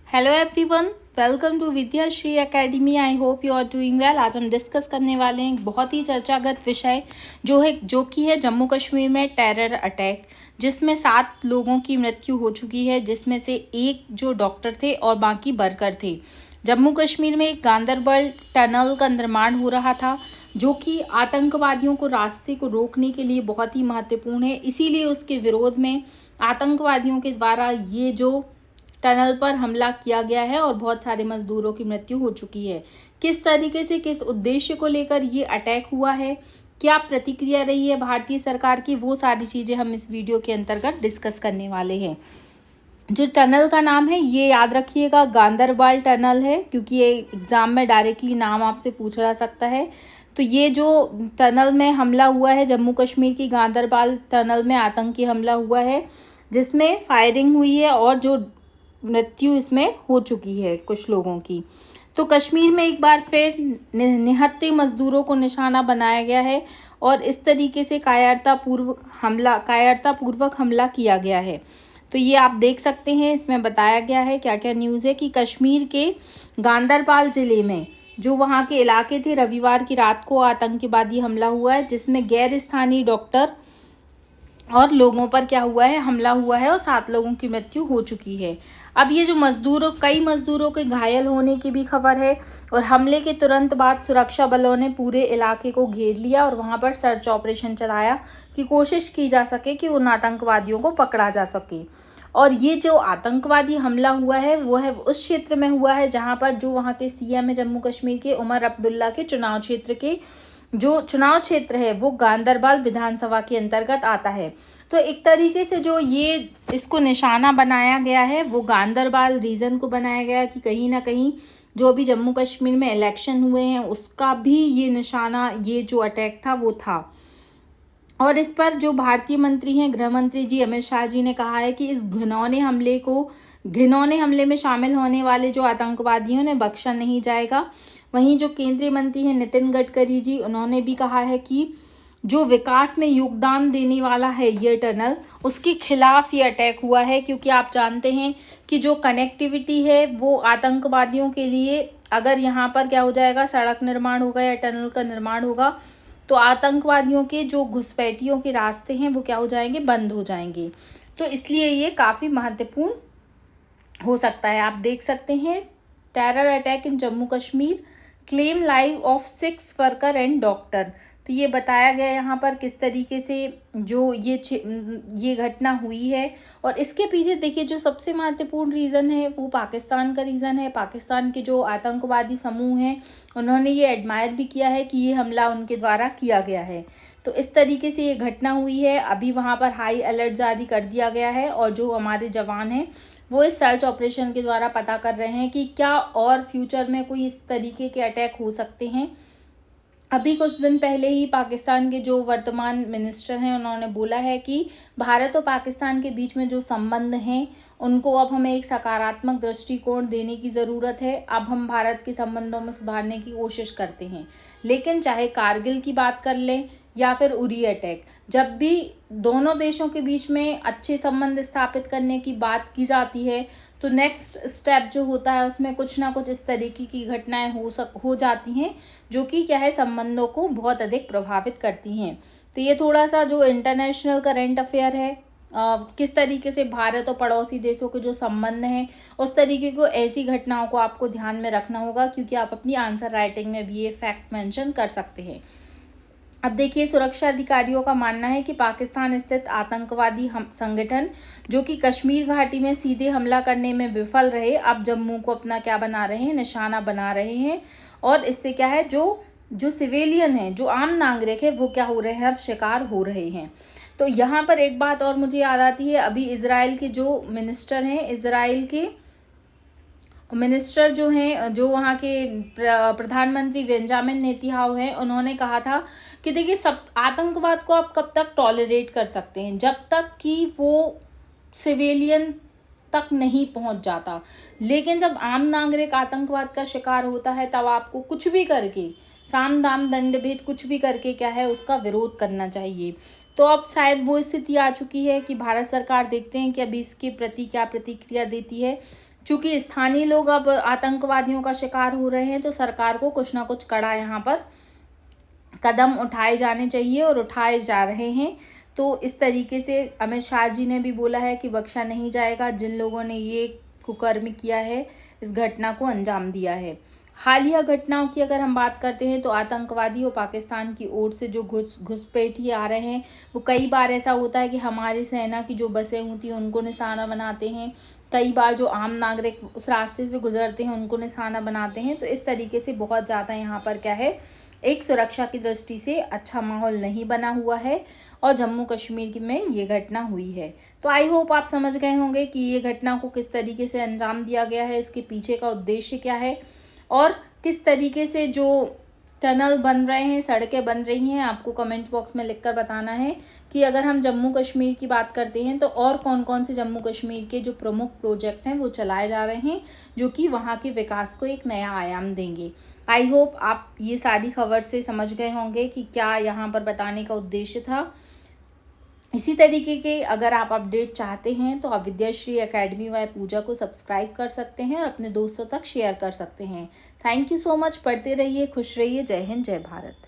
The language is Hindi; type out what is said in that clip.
Hello everyone, welcome to Vidyashree academy. I hope you are doing well. आज हम डिस्कस करने वाले हैं एक बहुत ही चर्चागत विषय जो कि है जम्मू कश्मीर में टेरर अटैक, जिसमें 7 लोगों की मृत्यु हो चुकी है, जिसमें से एक जो डॉक्टर थे और बाकी वर्कर थे। जम्मू कश्मीर में एक गांदरबल टनल का निर्माण हो रहा था, जो कि आतंकवादियों को रास्ते को रोकने के लिए बहुत ही महत्वपूर्ण है। इसीलिए उसके विरोध में आतंकवादियों के द्वारा ये जो टनल पर हमला किया गया है और बहुत सारे मजदूरों की मृत्यु हो चुकी है। किस तरीके से, किस उद्देश्य को लेकर ये अटैक हुआ है, क्या प्रतिक्रिया रही है भारतीय सरकार की, वो सारी चीज़ें हम इस वीडियो के अंतर्गत डिस्कस करने वाले हैं। जो टनल का नाम है ये याद रखिएगा, गांदरबल टनल है, क्योंकि ये एग्जाम में डायरेक्टली नाम आपसे पूछा जा सकता है। तो ये जो टनल में हमला हुआ है, जम्मू कश्मीर की गांदरबल टनल में आतंकी हमला हुआ है, जिसमें फायरिंग हुई है और जो मृत्यु इसमें हो चुकी है कुछ लोगों की। तो कश्मीर में एक बार फिर निहत्थे मजदूरों को निशाना बनाया गया है और इस तरीके से कायरतापूर्वक हमला किया गया है। तो ये आप देख सकते हैं, इसमें बताया गया है क्या क्या न्यूज़ है कि कश्मीर के गांदरबल ज़िले में जो वहाँ के इलाके थे, रविवार की रात को आतंकवादी हमला हुआ है, जिसमें गैर स्थानीय डॉक्टर और लोगों पर क्या हुआ है, हमला हुआ है और 7 लोगों की मृत्यु हो चुकी है। अब ये जो कई मजदूरों के घायल होने की भी खबर है और हमले के तुरंत बाद सुरक्षा बलों ने पूरे इलाके को घेर लिया और वहां पर सर्च ऑपरेशन चलाया कि कोशिश की जा सके कि उन आतंकवादियों को पकड़ा जा सके। और ये जो आतंकवादी हमला हुआ है वो है उस क्षेत्र में हुआ है जहां पर जो वहां के सीएम है जम्मू कश्मीर के, उमर अब्दुल्ला के चुनाव क्षेत्र के जो चुनाव क्षेत्र है वो गांदरबल विधानसभा के अंतर्गत आता है। तो एक तरीके से जो ये इसको निशाना बनाया गया है वो गांदरबल रीजन को बनाया गया कि कहीं ना कहीं जो भी जम्मू कश्मीर में इलेक्शन हुए हैं उसका भी ये निशाना, ये जो अटैक था वो था। और इस पर जो भारतीय मंत्री हैं, गृह मंत्री जी अमित शाह जी ने कहा है कि इस घिनौने हमले में शामिल होने वाले जो आतंकवादियों ने बख्शा नहीं जाएगा। वहीं जो केंद्रीय मंत्री हैं नितिन गडकरी जी, उन्होंने भी कहा है कि जो विकास में योगदान देने वाला है ये टनल, उसके खिलाफ ये अटैक हुआ है, क्योंकि आप जानते हैं कि जो कनेक्टिविटी है वो आतंकवादियों के लिए, अगर यहाँ पर क्या हो जाएगा, सड़क निर्माण होगा या टनल का निर्माण होगा, तो आतंकवादियों के जो घुसपैठियों के रास्ते हैं वो क्या हो जाएंगे, बंद हो जाएंगे। तो इसलिए ये काफ़ी महत्वपूर्ण हो सकता है। आप देख सकते हैं, terror attack in Jammu Kashmir, claim live of 6 worker and doctor. तो ये बताया गया यहाँ पर किस तरीके से जो ये घटना हुई है। और इसके पीछे देखिए जो सबसे महत्वपूर्ण रीज़न है वो पाकिस्तान का रीज़न है। पाकिस्तान के जो आतंकवादी समूह हैं उन्होंने ये एडमायर भी किया है कि ये हमला उनके द्वारा किया गया है। तो इस तरीके से ये घटना हुई है। अभी वहाँ पर हाई अलर्ट जारी कर दिया गया है और जो हमारे जवान हैं वो इस सर्च ऑपरेशन के द्वारा पता कर रहे हैं कि क्या और फ्यूचर में कोई इस तरीके के अटैक हो सकते हैं। अभी कुछ दिन पहले ही पाकिस्तान के जो वर्तमान मिनिस्टर हैं उन्होंने बोला है कि भारत और पाकिस्तान के बीच में जो संबंध हैं उनको अब हमें एक सकारात्मक दृष्टिकोण देने की ज़रूरत है। अब हम भारत के संबंधों में सुधारने की कोशिश करते हैं। लेकिन चाहे कारगिल की बात कर लें या फिर उरी अटैक, जब भी दोनों देशों के बीच में अच्छे संबंध स्थापित करने की बात की जाती है तो नेक्स्ट स्टेप जो होता है उसमें कुछ ना कुछ इस तरीके की घटनाएं हो जाती हैं, जो कि क्या है, संबंधों को बहुत अधिक प्रभावित करती हैं। तो ये थोड़ा सा जो इंटरनेशनल करंट अफेयर है, किस तरीके से भारत और पड़ोसी देशों के जो संबंध हैं उस तरीके को, ऐसी घटनाओं को आपको ध्यान में रखना होगा, क्योंकि आप अपनी आंसर राइटिंग में भी ये फैक्ट मेंशन कर सकते हैं। अब देखिए, सुरक्षा अधिकारियों का मानना है कि पाकिस्तान स्थित आतंकवादी संगठन जो कि कश्मीर घाटी में सीधे हमला करने में विफल रहे, अब जम्मू को अपना क्या बना रहे हैं, निशाना बना रहे हैं। और इससे क्या है, जो सिविलियन हैं, जो आम नागरिक है, वो क्या हो रहे हैं, अब शिकार हो रहे हैं। तो यहाँ पर एक बात और मुझे याद आती है, अभी इजराइल के जो मिनिस्टर हैं, इजराइल के मिनिस्टर जो हैं, जो वहाँ के प्रधानमंत्री बेंजामिन नेतन्याहू हैं, उन्होंने कहा था कि देखिए, सब आतंकवाद को आप कब तक टॉलरेट कर सकते हैं, जब तक कि वो सिविलियन तक नहीं पहुंच जाता। लेकिन जब आम नागरिक आतंकवाद का शिकार होता है तब आपको कुछ भी करके, साम दाम दंड भेद कुछ भी करके क्या है, उसका विरोध करना चाहिए। तो अब शायद वो स्थिति आ चुकी है कि भारत सरकार, देखते हैं कि अभी इसके प्रति क्या प्रतिक्रिया देती है। चूँकि स्थानीय लोग अब आतंकवादियों का शिकार हो रहे हैं, तो सरकार को कुछ ना कुछ कड़ा यहाँ पर कदम उठाए जाने चाहिए और उठाए जा रहे हैं। तो इस तरीके से अमित शाह जी ने भी बोला है कि बख्शा नहीं जाएगा जिन लोगों ने ये कुकर्म किया है, इस घटना को अंजाम दिया है। हालिया घटनाओं की अगर हम बात करते हैं तो आतंकवादी और पाकिस्तान की ओर से जो घुसपैठिए आ रहे हैं, वो कई बार ऐसा होता है कि हमारी सेना की जो बसें होती हैं उनको निशाना बनाते हैं, कई बार जो आम नागरिक उस रास्ते से गुजरते हैं उनको निशाना बनाते हैं। तो इस तरीके से बहुत ज़्यादा यहाँ पर क्या है, एक सुरक्षा की दृष्टि से अच्छा माहौल नहीं बना हुआ है और जम्मू कश्मीर में ये घटना हुई है। तो आई होप आप समझ गए होंगे कि ये घटना को किस तरीके से अंजाम दिया गया है, इसके पीछे का उद्देश्य क्या है और किस तरीके से जो टनल बन रहे हैं, सड़कें बन रही हैं। आपको कमेंट बॉक्स में लिखकर बताना है कि अगर हम जम्मू कश्मीर की बात करते हैं तो और कौन कौन से जम्मू कश्मीर के जो प्रमुख प्रोजेक्ट हैं वो चलाए जा रहे हैं, जो कि वहाँ के विकास को एक नया आयाम देंगे। आई होप आप ये सारी खबर से समझ गए होंगे कि क्या यहाँ पर बताने का उद्देश्य था। इसी तरीके के अगर आप अपडेट चाहते हैं तो आप विद्याश्री एकेडमी व पूजा को सब्सक्राइब कर सकते हैं और अपने दोस्तों तक शेयर कर सकते हैं। Thank you so much. पढ़ते रहिए, खुश रहिए। जय हिंद, जय भारत।